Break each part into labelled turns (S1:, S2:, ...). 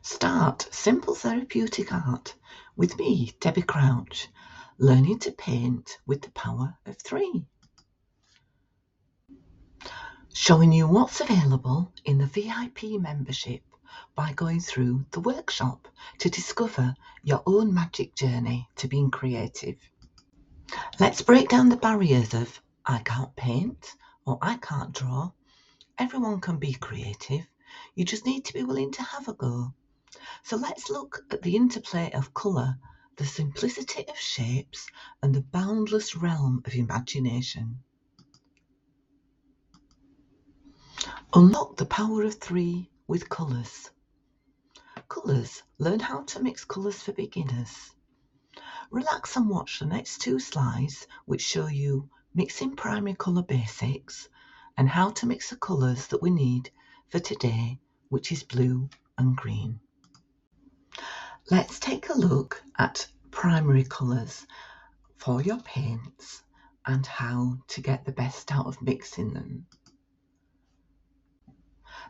S1: Start simple therapeutic art with me, Debbie Crouch, learning to paint with the power of 3. Showing you what's available in the VIP membership by going through the workshop to discover your own magic journey to being creative. Let's break down the barriers of I can't paint or I can't draw. Everyone can be creative. You just need to be willing to have a go. So let's look at the interplay of colour, the simplicity of shapes, and the boundless realm of imagination. Unlock the power of 3 with colours. Colours. Learn how to mix colours for beginners. Relax and watch the next 2 slides which show you mixing primary colour basics and how to mix the colours that we need for today, which is blue and green. Let's take a look at primary colours for your paints and how to get the best out of mixing them.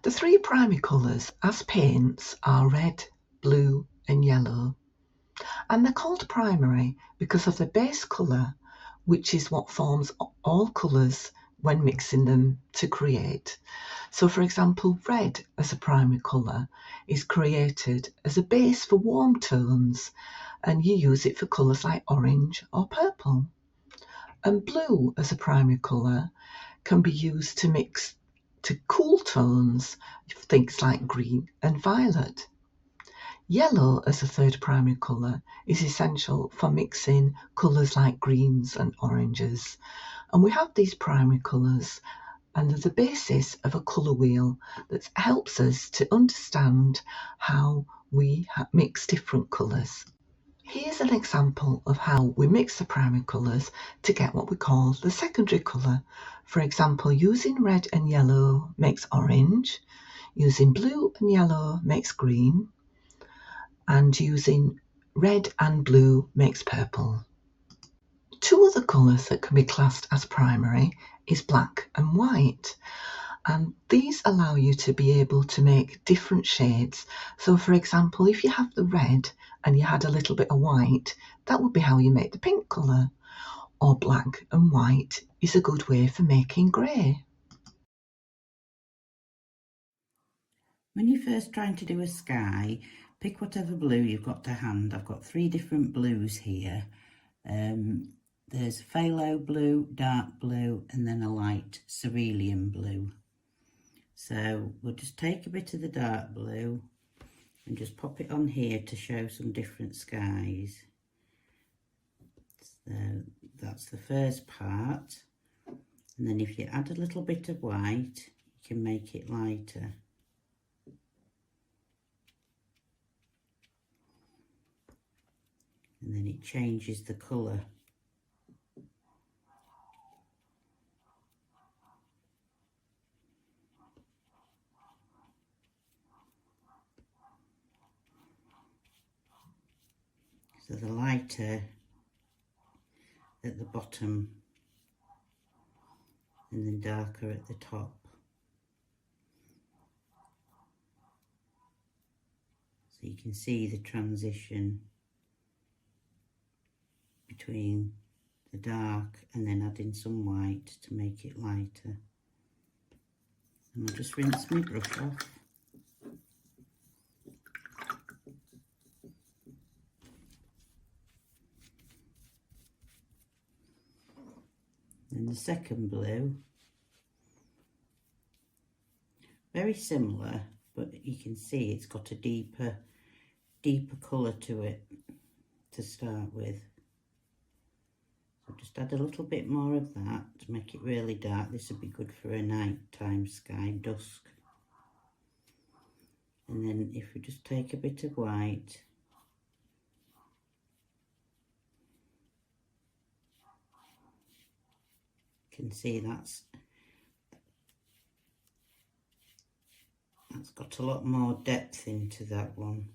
S1: The 3 primary colours as paints are red, blue and yellow, and they're called primary because of the base colour, which is what forms all colours when mixing them to create. So for example, red as a primary colour is created as a base for warm tones, and you use it for colours like orange or purple. And blue as a primary colour can be used to mix to cool tones, things like green and violet. Yellow as a third primary colour is essential for mixing colours like greens and oranges. And we have these primary colours and they're the basis of a colour wheel that helps us to understand how we mix different colours. Here's an example of how we mix the primary colours to get what we call the secondary colour. For example, using red and yellow makes orange, using blue and yellow makes green, and using red and blue makes purple. 2 other colours that can be classed as primary is black and white, and these allow you to be able to make different shades. So for example, if you have the red and you had a little bit of white, that would be how you make the pink colour. Or black and white is a good way for making grey.
S2: When you're first trying to do a sky, pick whatever blue you've got to hand. I've got 3 different blues here. There's phthalo blue, dark blue, and then a light cerulean blue. So we'll just take a bit of the dark blue and just pop it on here to show some different skies. So that's the first part. And then if you add a little bit of white, you can make it lighter. And then it changes the colour. So the lighter at the bottom and then darker at the top. So you can see the transition between the dark and then adding some white to make it lighter. And I'll just rinse my brush off. And the second blue, very similar, but you can see it's got a deeper colour to it to start with. So just add a little bit more of that to make it really dark. This would be good for a nighttime sky, dusk. And then if we just take a bit of white, you can see that's got a lot more depth into that one.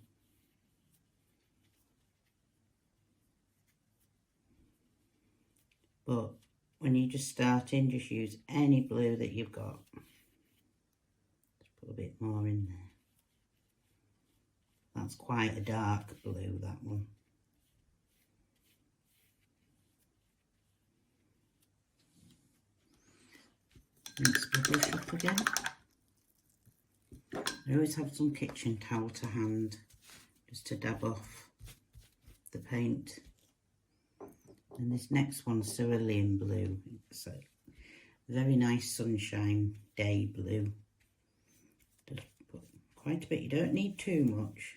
S2: But when you're just starting, just use any blue that you've got. Just put a bit more in there. That's quite a dark blue, that one. Mix my brush up again. I always have some kitchen towel to hand just to dab off the paint. And this next one's cerulean blue. It's a very nice sunshine day blue. Just put quite a bit, you don't need too much.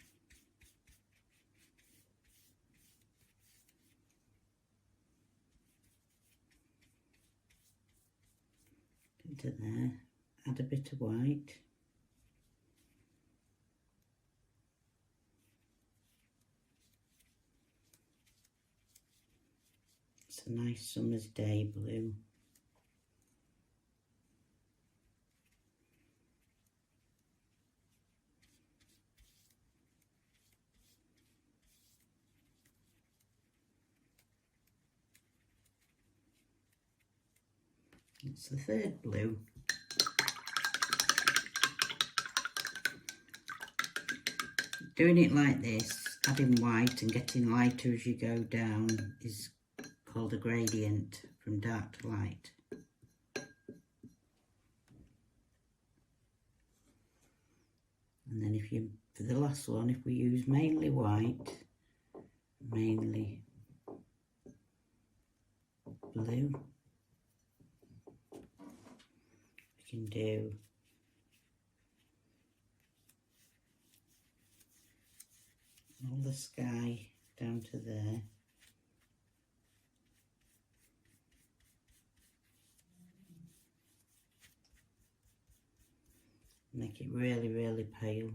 S2: Into there, add a bit of white. It's a nice summer's day blue. It's the third blue. Doing it like this, adding white and getting lighter as you go down, is called a gradient, from dark to light. And then for the last one, if we use mainly white, mainly blue, we can do all the sky down to there. Make it really, really pale.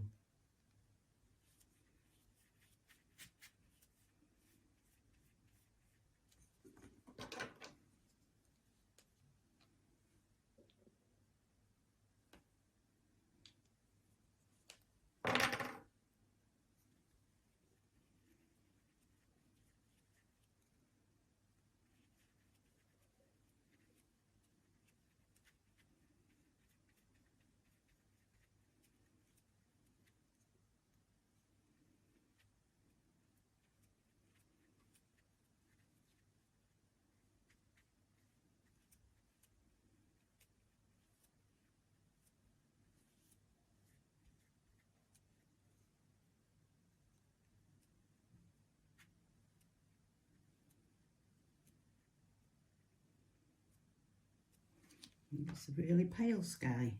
S2: It's a really pale sky.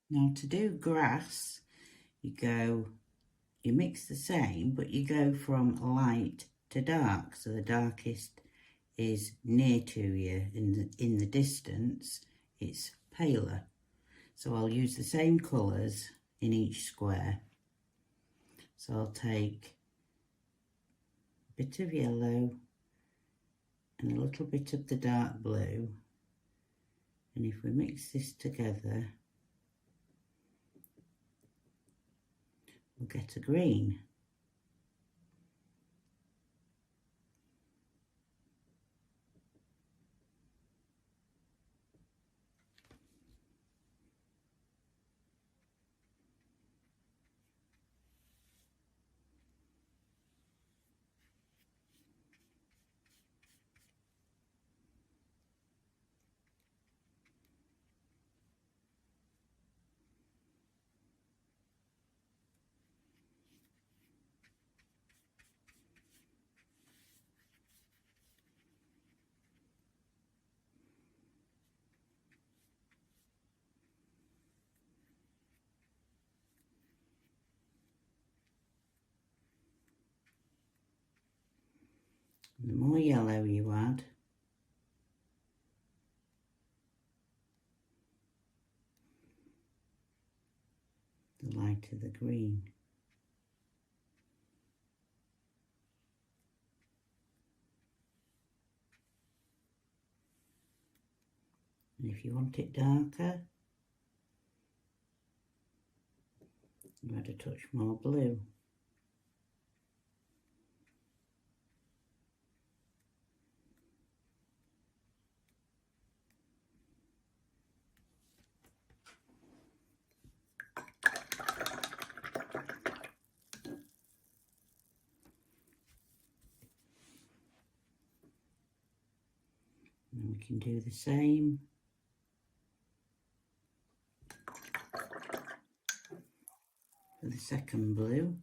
S2: Now to do grass, you mix the same, but you go from light to dark. So the darkest is near to you, in the distance it's paler. So I'll use the same colours in each square. So I'll take a bit of yellow and a little bit of the dark blue, and if we mix this together, we'll get a green. And the more yellow you add, the lighter the green. And if you want it darker, you add a touch more blue. we can do the same. For the second blue.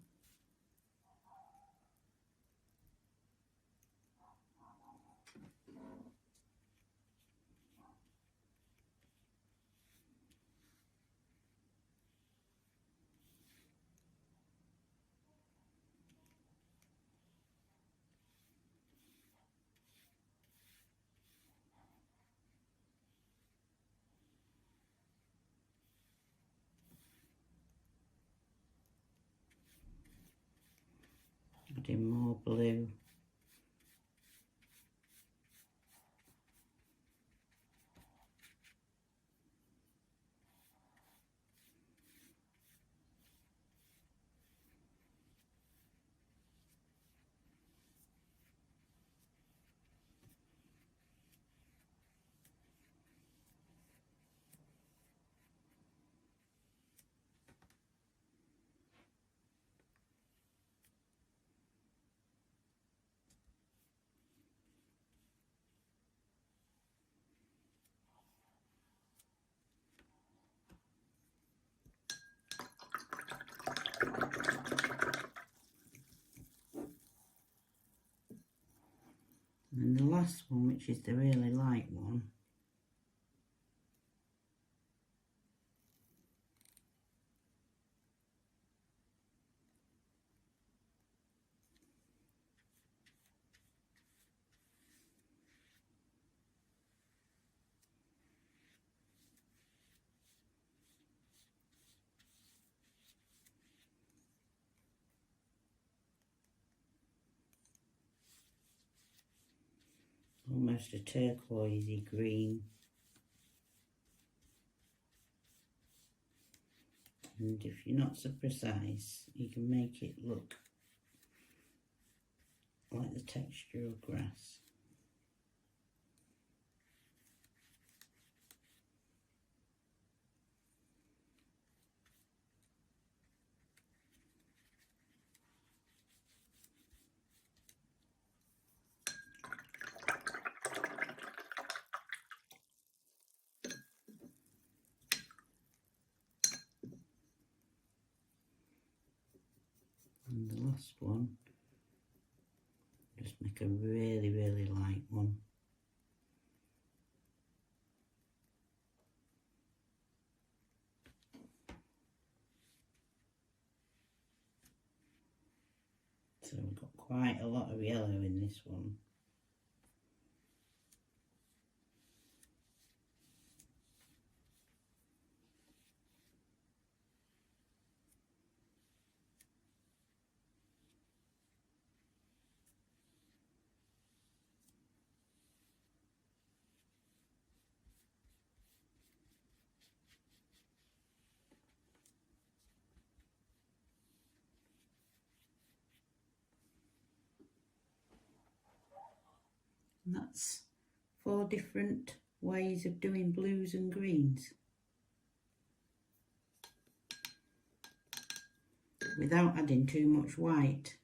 S2: Adding more blue. And the last one, which is the really light one, almost a turquoisey green. And if you're not so precise, you can make it look like the texture of grass. And the last one, just make a really, really light one. So we've got quite a lot of yellow in this one. And that's 4 different ways of doing blues and greens without adding too much white.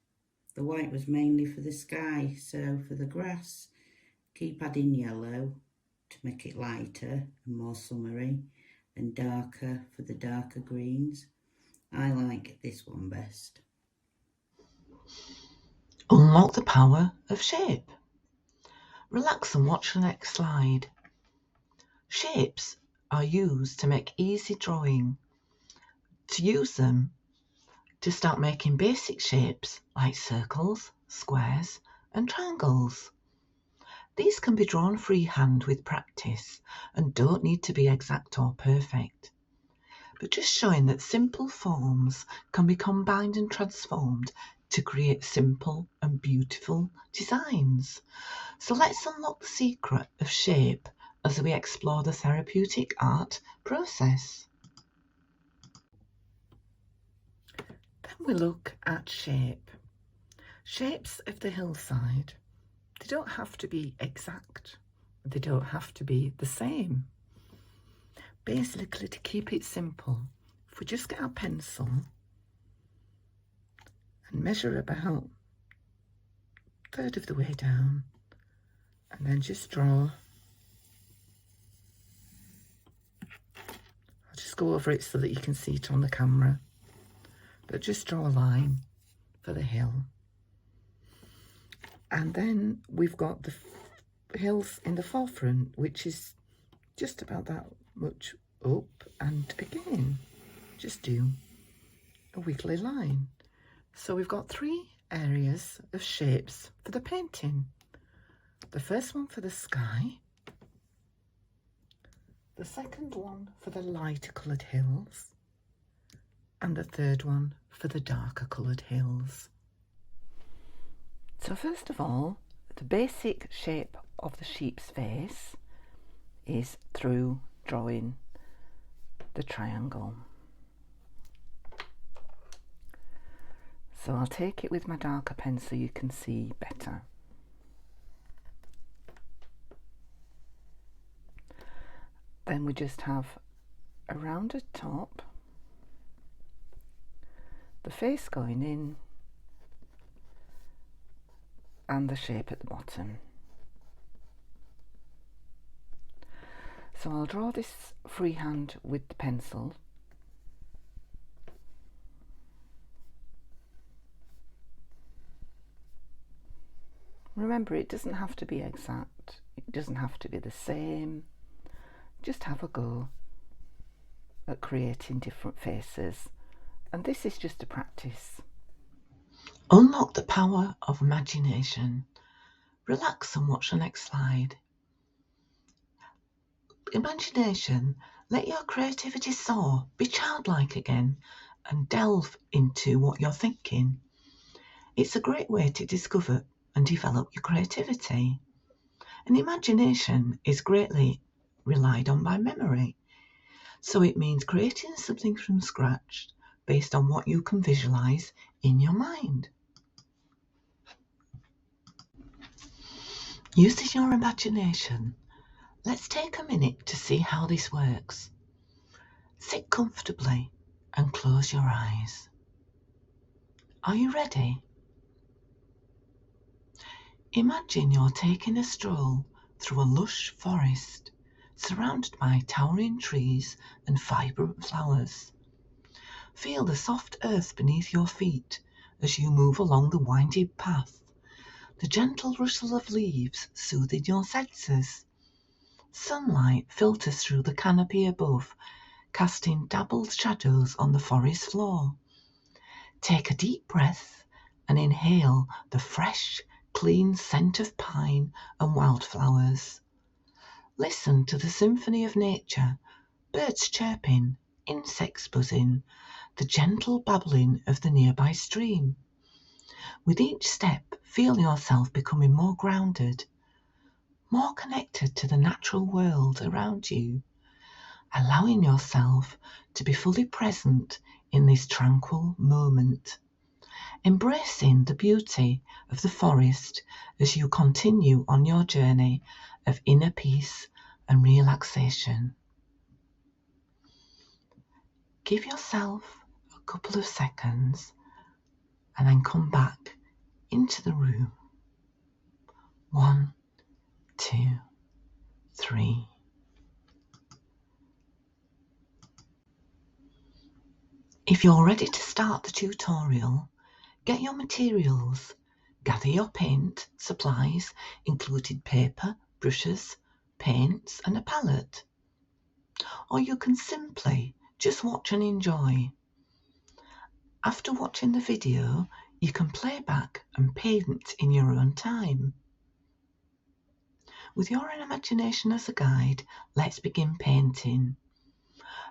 S2: The white was mainly for the sky, so for the grass, keep adding yellow to make it lighter and more summery, and darker for the darker greens. I like this one best.
S1: Unlock the power of shape. Relax and watch the next slide. Shapes are used to make easy drawing. To use them, to start making basic shapes like circles, squares and triangles. These can be drawn freehand with practice and don't need to be exact or perfect, but just showing that simple forms can be combined and transformed to create simple and beautiful designs. So let's unlock the secret of shape as we explore the therapeutic art process. Then we look at shape. Shapes of the hillside, they don't have to be exact. They don't have to be the same. Basically, to keep it simple, if we just get our pencil and measure about a third of the way down, and then just draw just go over it so that you can see it on the camera. But just draw a line for the hill. And then we've got the hills in the forefront, which is just about that much up. And again, just do a wiggly line. So we've got 3 areas of shapes for the painting. The first one for the sky, the second one for the lighter coloured hills, and the third one for the darker coloured hills. So first of all, the basic shape of the sheep's face is through drawing the triangle. So I'll take it with my darker pen so you can see better. Then we just have a rounded top, the face going in, and the shape at the bottom. So I'll draw this freehand with the pencil. Remember, it doesn't have to be exact, it doesn't have to be the same. Just have a go at creating different faces, and this is just a practice. Unlock the power of imagination. Relax and watch the next slide. Imagination, let your creativity soar, be childlike again, and delve into what you're thinking. It's a great way to discover and develop your creativity. And imagination is greatly relied on by memory. So it means creating something from scratch based on what you can visualize in your mind. Using your imagination, let's take a minute to see how this works. Sit comfortably and close your eyes. Are you ready? Imagine you're taking a stroll through a lush forest surrounded by towering trees and vibrant flowers. Feel the soft earth beneath your feet as you move along the winding path, the gentle rustle of leaves soothing your senses. Sunlight filters through the canopy above, casting dappled shadows on the forest floor. Take a deep breath and inhale the fresh, clean scent of pine and wildflowers. Listen to the symphony of nature, birds chirping, insects buzzing, the gentle babbling of the nearby stream. With each step, feel yourself becoming more grounded, more connected to the natural world around you, allowing yourself to be fully present in this tranquil moment, embracing the beauty of the forest as you continue on your journey of inner peace and relaxation. Give yourself a couple of seconds and then come back into the room. 1, 2, 3. If you're ready to start the tutorial, get your materials, gather your paint supplies, including paper, brushes, paints and a palette. Or you can simply just watch and enjoy. After watching the video, you can play back and paint in your own time. With your imagination as a guide, let's begin painting.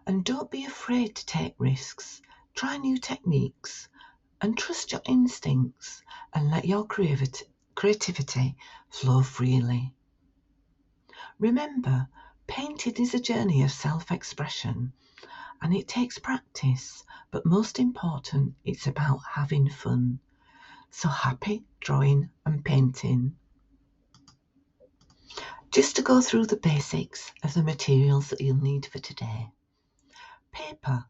S1: And don't be afraid to take risks, try new techniques, and trust your instincts and let your creativity flow freely. Remember, painting is a journey of self-expression, and it takes practice, but most important, it's about having fun. So happy drawing and painting. Just to go through the basics of the materials that you'll need for today. Paper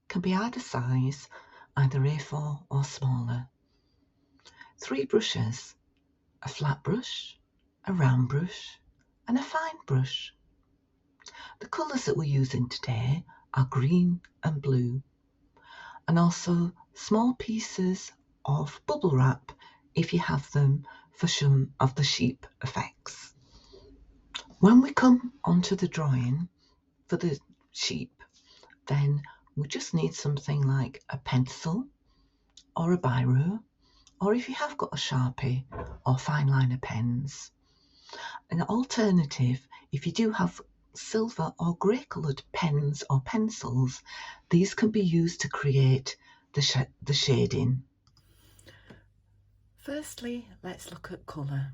S1: can be either size, either A4 or smaller. 3 brushes, a flat brush, a round brush, and a fine brush. The colours that we're using today are green and blue, and also small pieces of bubble wrap if you have them for some of the sheep effects. When we come onto the drawing for the sheep, then we just need something like a pencil or a biro, or if you have got a Sharpie or fine liner pens. An alternative, if you do have silver or grey coloured pens or pencils, these can be used to create the shading.
S3: Firstly, let's look at colour.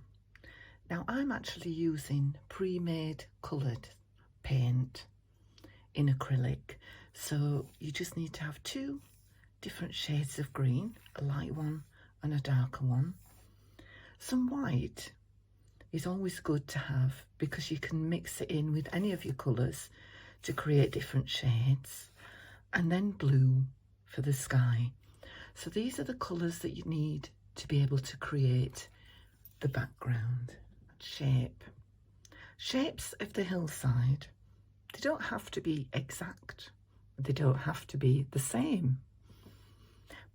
S3: Now I'm actually using pre-made coloured paint in acrylic, so you just need to have 2 different shades of green, a light one and a darker one. Some white is always good to have because you can mix it in with any of your colours to create different shades, and then blue for the sky. So these are the colours that you need to be able to create the background. Shapes of the hillside, they don't have to be exact, they don't have to be the same.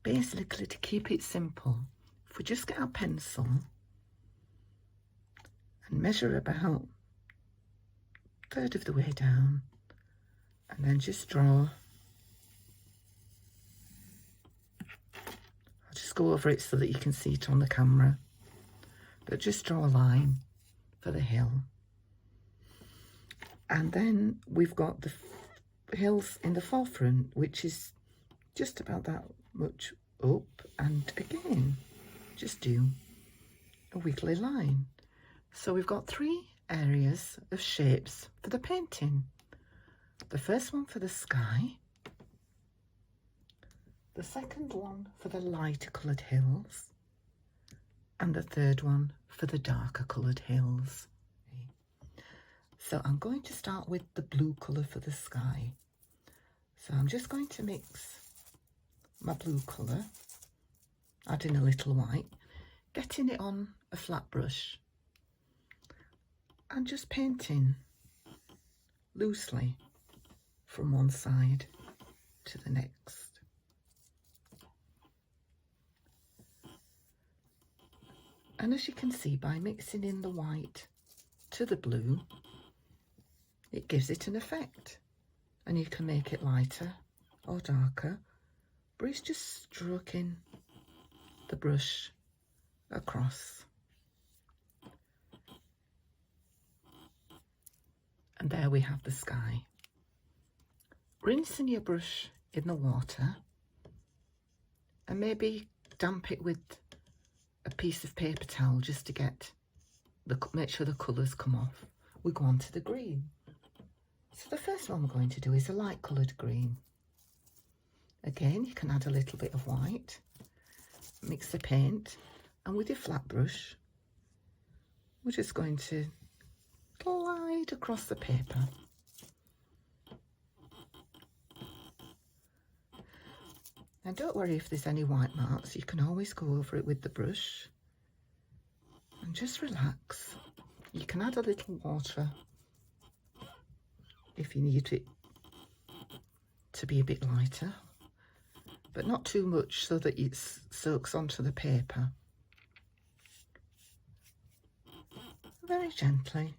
S3: Basically, to keep it simple, if we just get our pencil and measure about 1/3 of the way down, and then just draw. I'll just go over it so that you can see it on the camera, but just draw a line for the hill. And then we've got the hills in the forefront, which is just about that much up, and again just do a wiggly line. So we've got 3 areas of shapes for the painting. The first one for the sky, the second one for the lighter coloured hills, and the third one for the darker coloured hills. So I'm going to start with the blue colour for the sky. So I'm just going to mix my blue colour, adding a little white, getting it on a flat brush and just painting loosely from one side to the next. And as you can see, by mixing in the white to the blue, it gives it an effect, and you can make it lighter or darker, but it's just stroking the brush across. And there we have the sky. Rinsing your brush in the water and maybe damp it with a piece of paper towel just to make sure the colours come off. We go on to the green. So the first one we're going to do is a light coloured green. Again, you can add a little bit of white, mix the paint, and with your flat brush, we're just going to glide across the paper. And don't worry if there's any white marks, you can always go over it with the brush and just relax. You can add a little water if you need it to be a bit lighter, but not too much so that it soaks onto the paper. Very gently,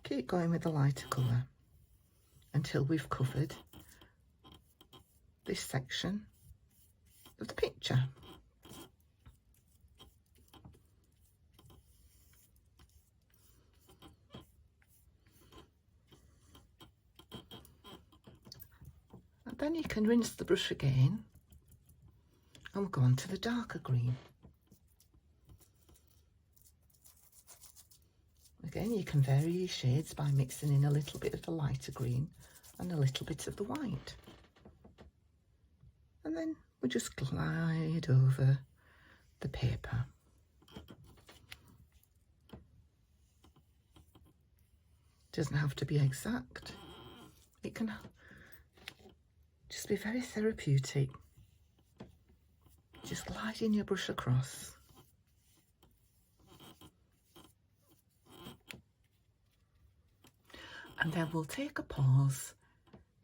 S3: keep going with the lighter colour until we've covered this section of the picture. And then you can rinse the brush again and we'll go on to the darker green. Again, you can vary your shades by mixing in a little bit of the lighter green and a little bit of the white. And then we just glide over the paper. Doesn't have to be exact. It can just be very therapeutic. Just gliding your brush across. And then we'll take a pause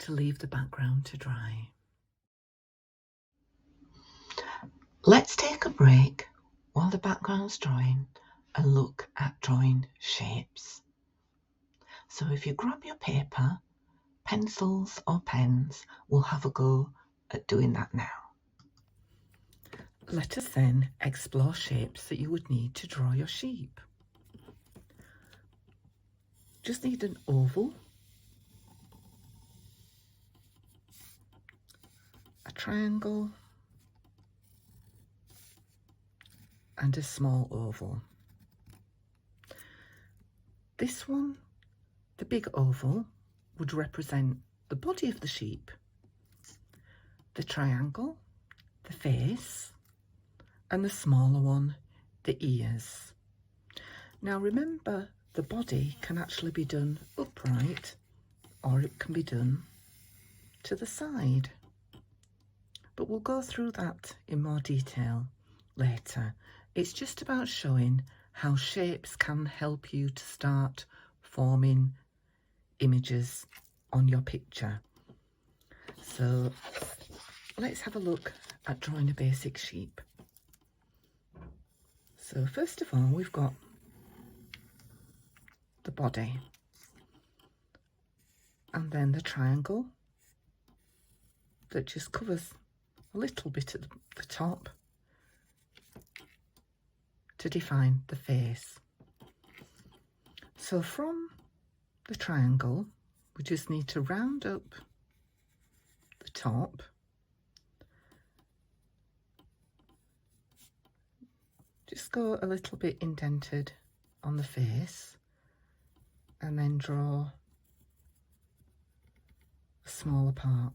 S3: to leave the background to dry.
S1: Let's take a break while the background's drying and look at drawing shapes. So if you grab your paper, pencils or pens, we'll have a go at doing that now.
S3: Let us then explore shapes that you would need to draw your sheep. Just need an oval, a triangle, and a small oval. This one, the big oval, would represent the body of the sheep, the triangle, the face, and the smaller one, the ears. Now remember, the body can actually be done upright or it can be done to the side. But we'll go through that in more detail later. It's just about showing how shapes can help you to start forming images on your picture. So let's have a look at drawing a basic sheep. So first of all, we've got the body and then the triangle that just covers a little bit at the top to define the face. So from the triangle, we just need to round up the top, just go a little bit indented on the face, and then draw a smaller part.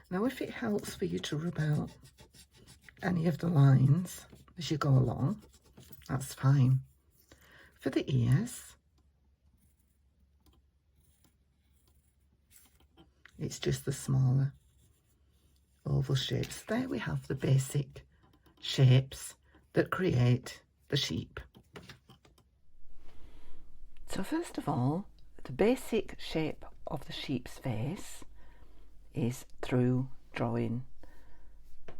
S3: Now if it helps for you to rub out any of the lines as you go along, that's fine. For the ears, it's just the smaller oval shapes. There we have the basic shapes that create the sheep. So first of all, the basic shape of the sheep's face is through drawing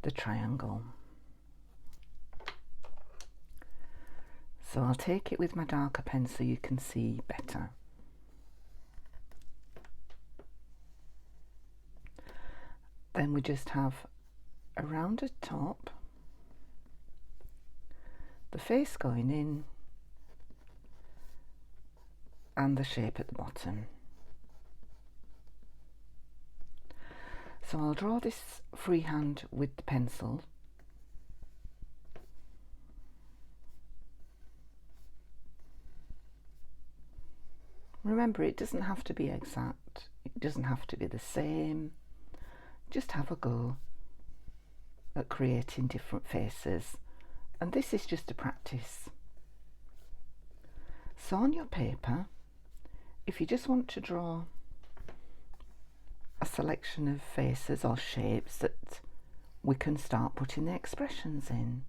S3: the triangle. So I'll take it with my darker pen so you can see better. Then we just have a rounded top, the face going in, and the shape at the bottom. So I'll draw this freehand with the pencil. Remember, it doesn't have to be exact, it doesn't have to be the same. Just have a go at creating different faces, and this is just a practice. So on your paper, if you just want to draw a selection of faces or shapes that we can start putting the expressions in.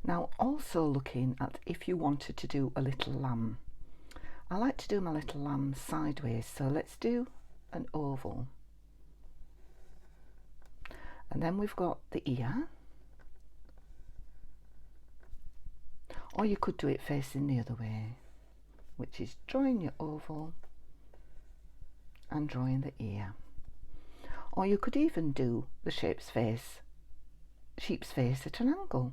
S3: Now also looking at if you wanted to do a little lamb. I like to do my little lamb sideways, so let's do an oval. And then we've got the ear. Or you could do it facing the other way, which is drawing your oval and drawing the ear. Or you could even do the sheep's face at an angle.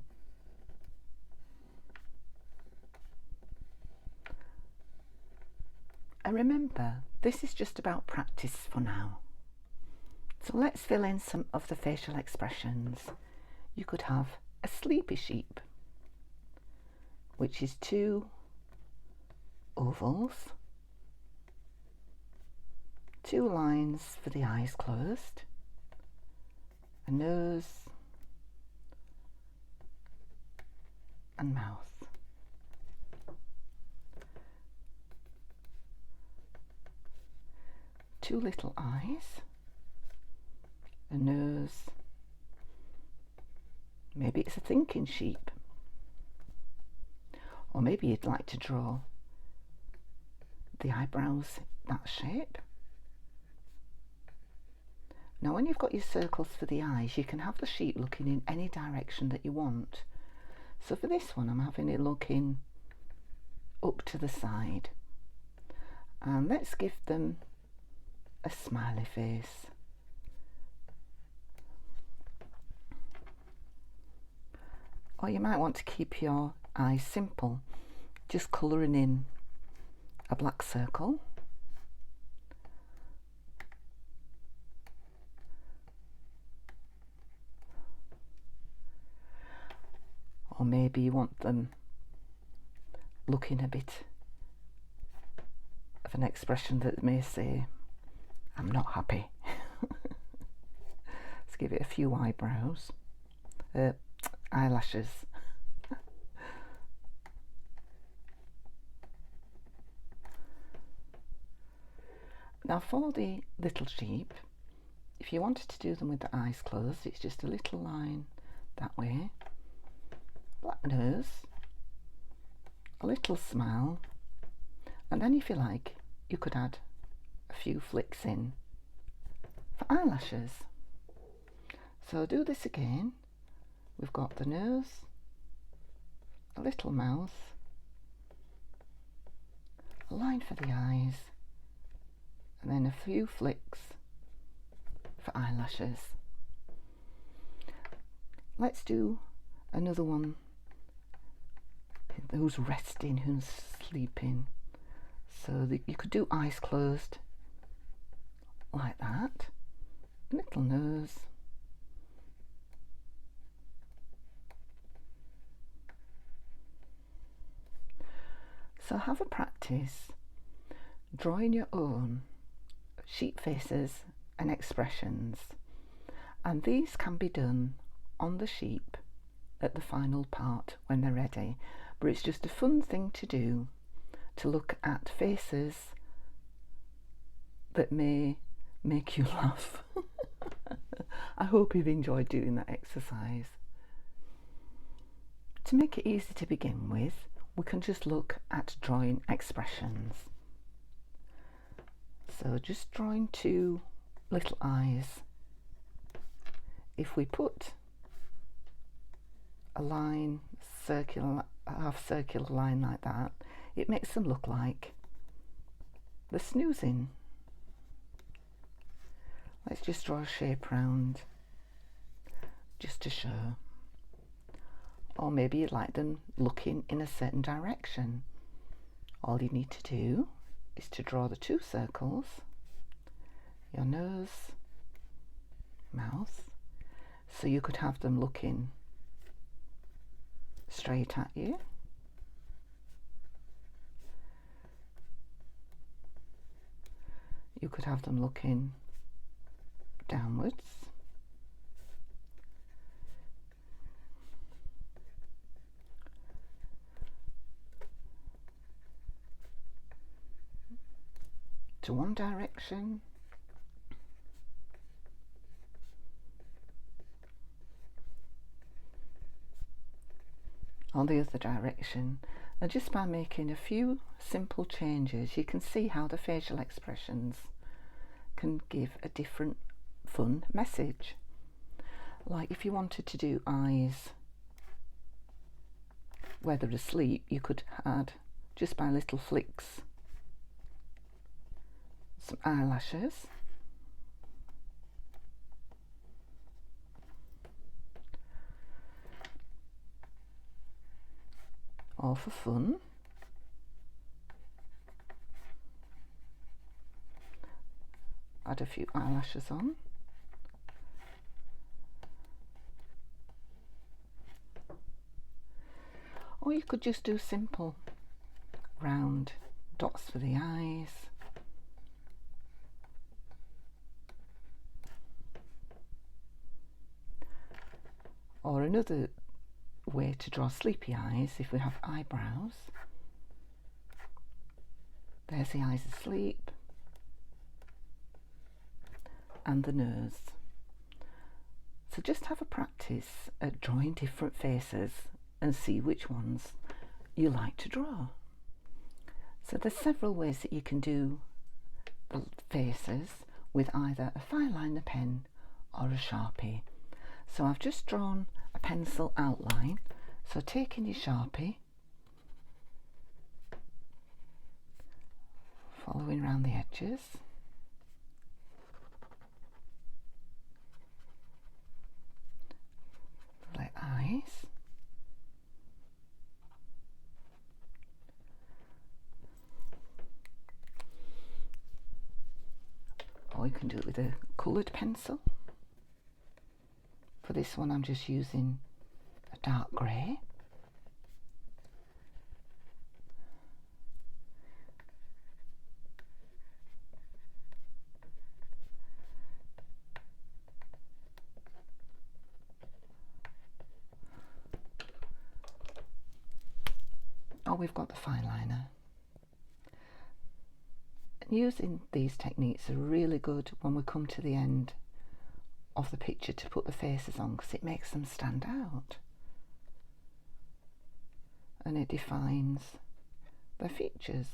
S3: And remember, this is just about practice for now. So let's fill in some of the facial expressions. You could have a sleepy sheep, which is 2 ovals, 2 lines for the eyes closed, a nose and mouth. Two little eyes, a nose, maybe it's a thinking sheep, Or maybe you'd like to draw the eyebrows that shape. Now when you've got your circles for the eyes, you can have the sheet looking in any direction that you want. So for this one I'm having it looking up to the side. And let's give them a smiley face. Or you might want to keep your eyes simple, just colouring in a black circle. Or maybe you want them looking a bit of an expression that may say, I'm not happy. Let's give it a few eyebrows, eyelashes. Now for the little sheep, if you wanted to do them with the eyes closed, it's just a little line that way, black nose, a little smile, and then if you like you could add a few flicks in for eyelashes. So do this again. We've got the nose, a little mouth, a line for the eyes, and then a few flicks for eyelashes. Let's do another one. Who's resting, who's sleeping. So that you could do eyes closed like that, little nose, so have a practice drawing your own sheep faces and expressions, and these can be done on the sheep at the final part when they're ready, but it's just a fun thing to do, to look at faces that may make you laugh. I hope you've enjoyed doing that exercise. To make it easy to begin with, we can just look at drawing expressions. So just drawing two little eyes. If we put a line, circular, half circular line like that, it makes them look like they're snoozing. Let's just draw a shape round just to show. Or maybe you'd like them looking in a certain direction. All you need to do is to draw the two circles, your nose, mouth, so you could have them looking straight at you. You could have them looking downwards. To one direction. Or the other direction. And just by making a few simple changes, you can see how the facial expressions can give a different fun message. Like if you wanted to do eyes where they're asleep, you could add, just by little flicks, some eyelashes. Or for fun, add a few eyelashes on. Or you could just do simple round dots for the eyes. Or another way to draw sleepy eyes, if we have eyebrows, there's the eyes asleep, and the nose. So just have a practice at drawing different faces and see which ones you like to draw. So there's several ways that you can do the faces with either a fine liner pen or a Sharpie. So I've just drawn a pencil outline, so taking your Sharpie, following around the edges, like eyes, or you can do it with a coloured pencil. For this one I'm just using a dark grey. Or we've got the fine liner. Using these techniques are really good when we come to the end of the picture to put the faces on, because it makes them stand out and it defines their features.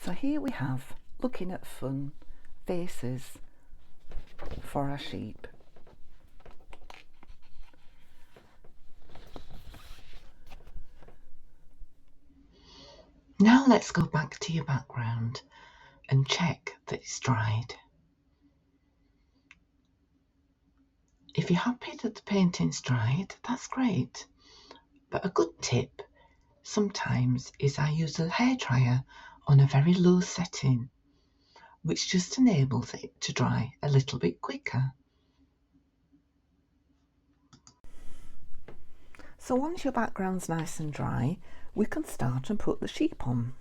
S3: So here we have looking at fun faces for our sheep.
S1: Now let's go back to your background and check that it's dried. If you're happy that the painting's dried, that's great. But a good tip sometimes is I use a hairdryer on a very low setting, which just enables it to dry a little bit quicker.
S3: So once your background's nice and dry, we can start and put the sheep on.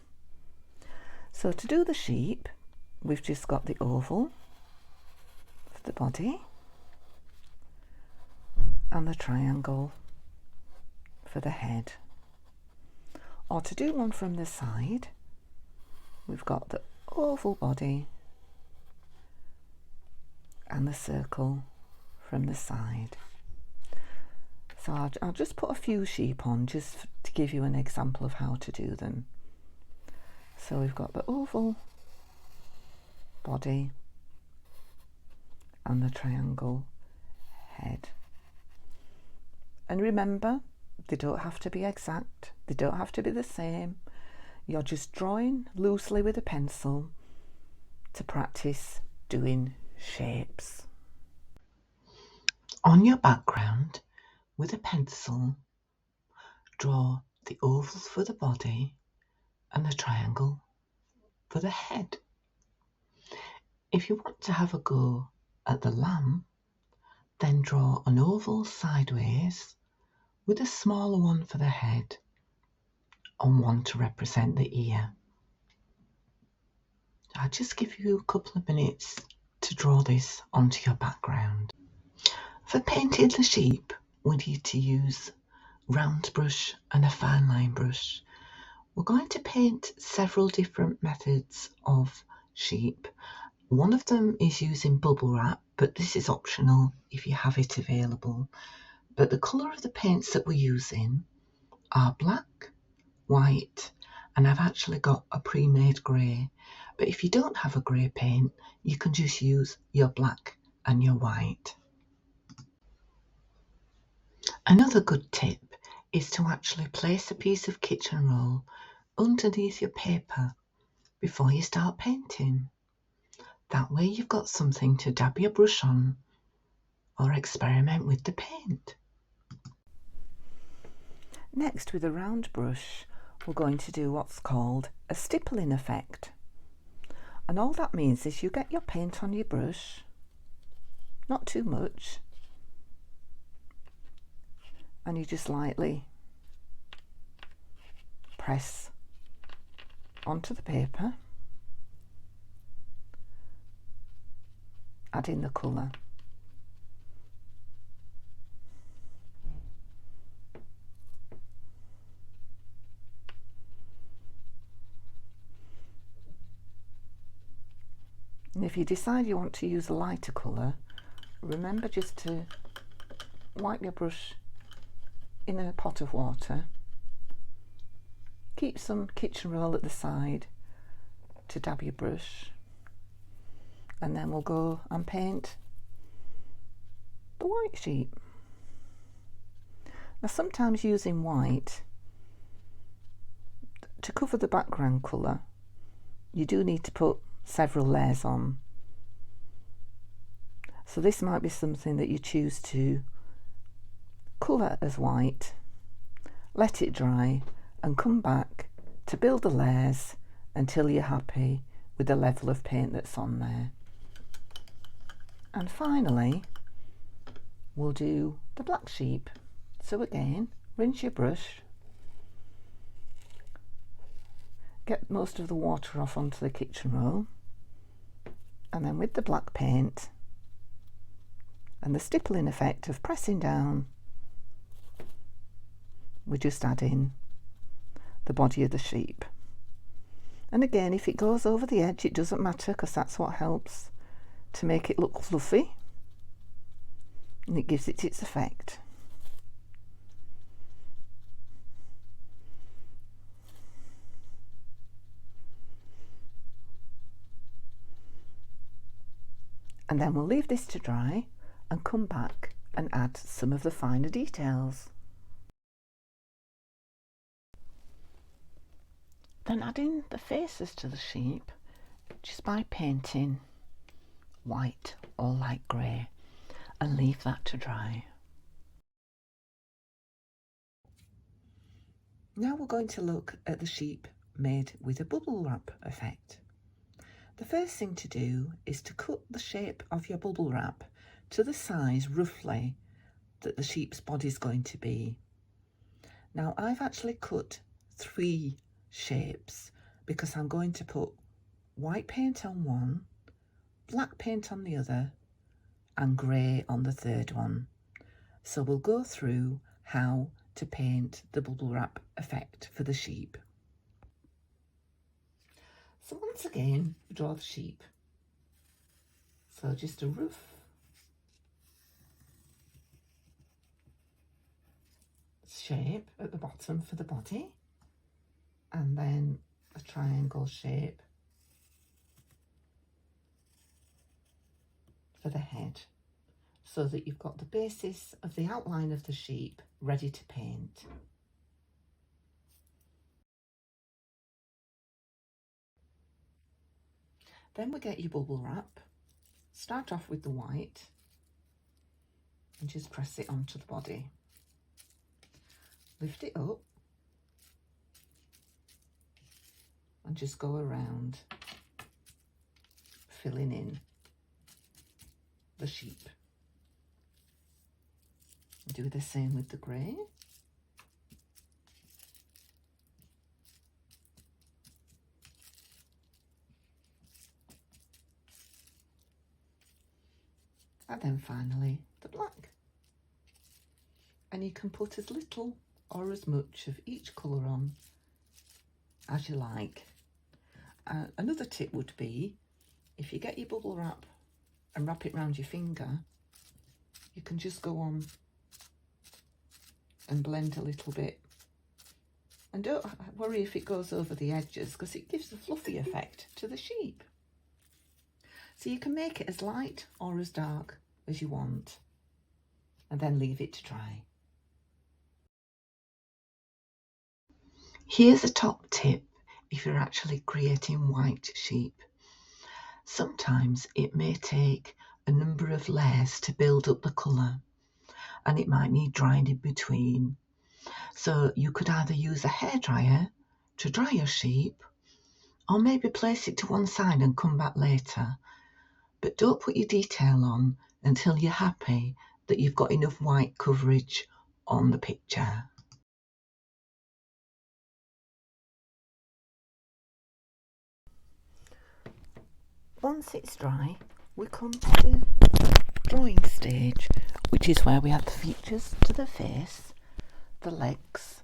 S3: So to do the sheep, we've just got the oval for the body and the triangle for the head. Or to do one from the side, we've got the oval body and the circle from the side. So I'll just put a few sheep on just to give you an example of how to do them. So we've got the oval body and the triangle head. And remember, they don't have to be exact, they don't have to be the same. You're just drawing loosely with a pencil to practice doing shapes.
S1: On your background, with a pencil, draw the oval for the body and the triangle for the head. If you want to have a go at the lamb, then draw an oval sideways with a smaller one for the head and one to represent the ear. I'll just give you a couple of minutes to draw this onto your background. For painting the sheep, we need to use round brush and a fine line brush. We're going to paint several different methods of sheep. One of them is using bubble wrap, but this is optional if you have it available. But the colour of the paints that we're using are black, white, and I've actually got a pre-made grey. But if you don't have a grey paint, you can just use your black and your white. Another good tip is to actually place a piece of kitchen roll underneath your paper before you start painting. That way you've got something to dab your brush on or experiment with the paint.
S3: Next, with a round brush, we're going to do what's called a stippling effect. And all that means is you get your paint on your brush, not too much, and you just lightly press onto the paper, add in the colour. And if you decide you want to use a lighter colour, remember just to wipe your brush in a pot of water. Keep some kitchen roll at the side to dab your brush, and then we'll go and paint the white sheet. Now sometimes using white to cover the background colour, you do need to put several layers on. So this might be something that you choose to colour as white, let it dry and come back to build the layers until you're happy with the level of paint that's on there. And finally we'll do the black sheep. So again, rinse your brush, get most of the water off onto the kitchen roll, and then with the black paint and the stippling effect of pressing down, we just add in the body of the sheep. And again, if it goes over the edge, it doesn't matter, because that's what helps to make it look fluffy, and it gives it its effect. And then we'll leave this to dry and come back and add some of the finer details. Then adding the faces to the sheep just by painting white or light grey, and leave that to dry. Now we're going to look at the sheep made with a bubble wrap effect. The first thing to do is to cut the shape of your bubble wrap to the size roughly that the sheep's body is going to be. Now I've actually cut 3 shapes because I'm going to put white paint on one, black paint on the other, and grey on the third one. So we'll go through how to paint the bubble wrap effect for the sheep. So once again, we draw the sheep. So just a rough shape at the bottom for the body, and then a triangle shape for the head, so that you've got the basis of the outline of the sheep ready to paint. Then we get your bubble wrap. Start off with the white and just press it onto the body. Lift it up and just go around, filling in the sheep. Do the same with the grey. And then finally the black. And you can put as little or as much of each colour on as you like. Another tip would be, if you get your bubble wrap and wrap it around your finger, you can just go on and blend a little bit. And don't worry if it goes over the edges, because it gives a fluffy effect to the sheep. So you can make it as light or as dark as you want, and then leave it to dry. Here's a top tip if you're actually creating white sheep. Sometimes it may take a number of layers to build up the colour, and it might need drying in between. So you could either use a hairdryer to dry your sheep, or maybe place it to one side and come back later. But don't put your detail on until you're happy that you've got enough white coverage on the picture. Once it's dry, we come to the drawing stage, which is where we add the features to the face, the legs,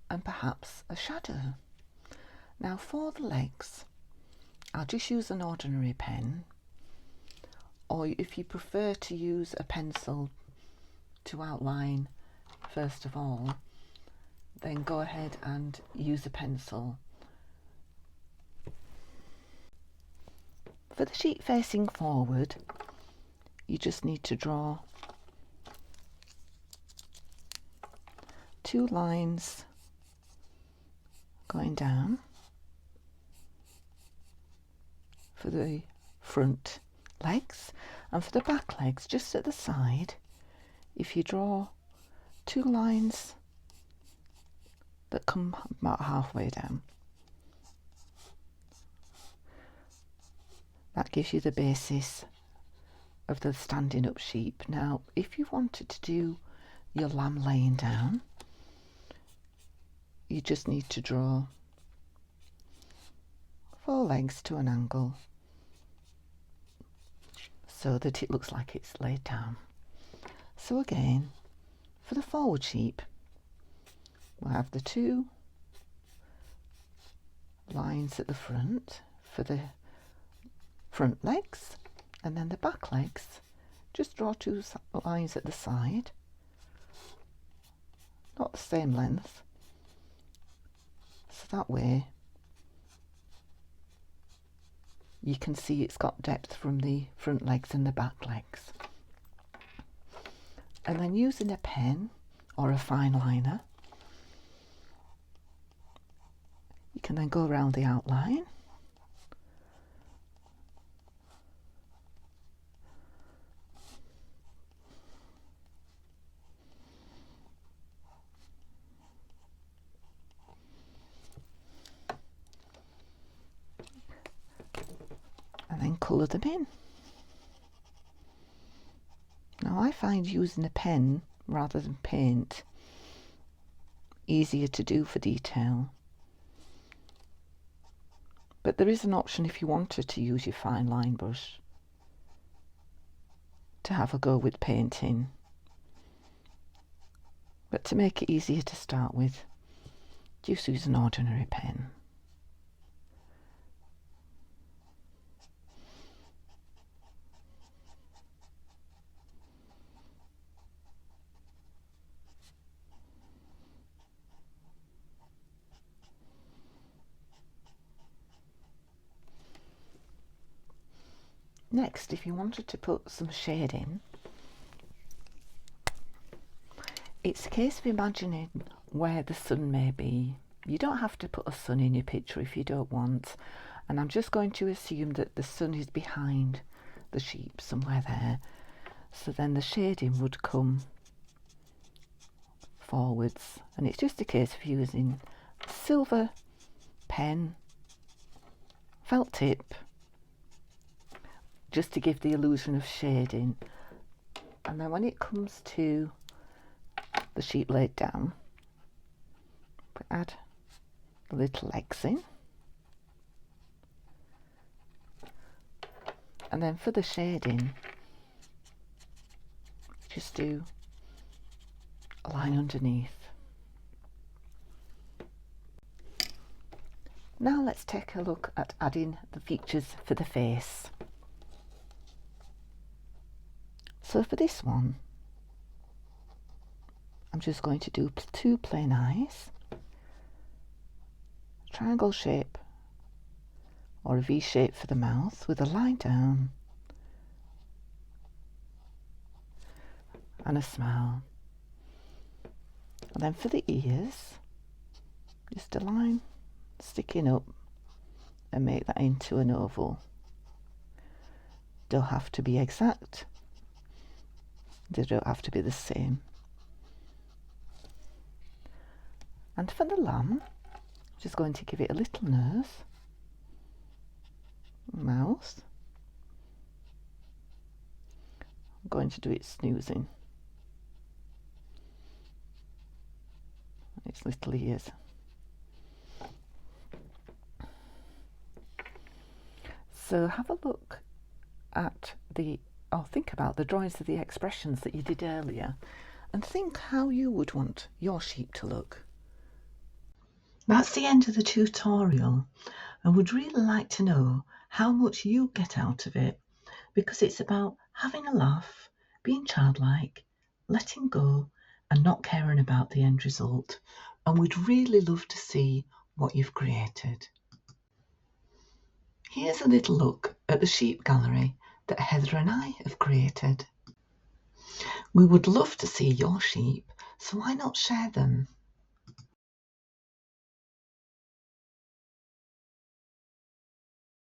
S3: and perhaps a shadow. Now for the legs, I'll just use an ordinary pen, or if you prefer to use a pencil to outline first of all, then go ahead and use a pencil. For the sheet facing forward, you just need to draw 2 lines going down for the front legs, and for the back legs, just at the side, if you draw 2 lines that come about halfway down, that gives you the basis of the standing up sheep. Now, if you wanted to do your lamb laying down, you just need to draw 4 legs to an angle so that it looks like it's laid down. So again, for the forward sheep, we'll have the 2 lines at the front for the front legs, and then the back legs, just draw 2 lines at the side, not the same length, so that way you can see it's got depth from the front legs and the back legs. And then using a pen or a fine liner, you can then go around the outline. And then colour them in. Now I find using a pen rather than paint easier to do for detail. But there is an option if you wanted to use your fine line brush to have a go with painting. But to make it easier to start with, just use an ordinary pen. Next, if you wanted to put some shading, it's a case of imagining where the sun may be. You don't have to put a sun in your picture if you don't want, and I'm just going to assume that the sun is behind the sheep, somewhere there. So then the shading would come forwards, and it's just a case of using a silver pen, felt tip, just to give the illusion of shading. And then when it comes to the sheep laid down, add the little legs in. And then for the shading, just do a line underneath. Now let's take a look at adding the features for the face. So for this one, I'm just going to do 2 plain eyes, triangle shape or a V shape for the mouth with a line down and a smile. And then for the ears, just a line sticking up and make that into an oval. Don't have to be exact, they don't have to be the same. And for the lamb, I'm just going to give it a little nose, mouth. I'm going to do it snoozing. Its little ears. So have a look at think about the drawings of the expressions that you did earlier and think how you would want your sheep to look.
S1: That's the end of the tutorial, and would really like to know how much you get out of it. because it's about having a laugh, being childlike, letting go, and not caring about the end result. And we'd really love to see what you've created. Here's a little look at the sheep gallery that Heather and I have created. We would love to see your sheep, so why not share them?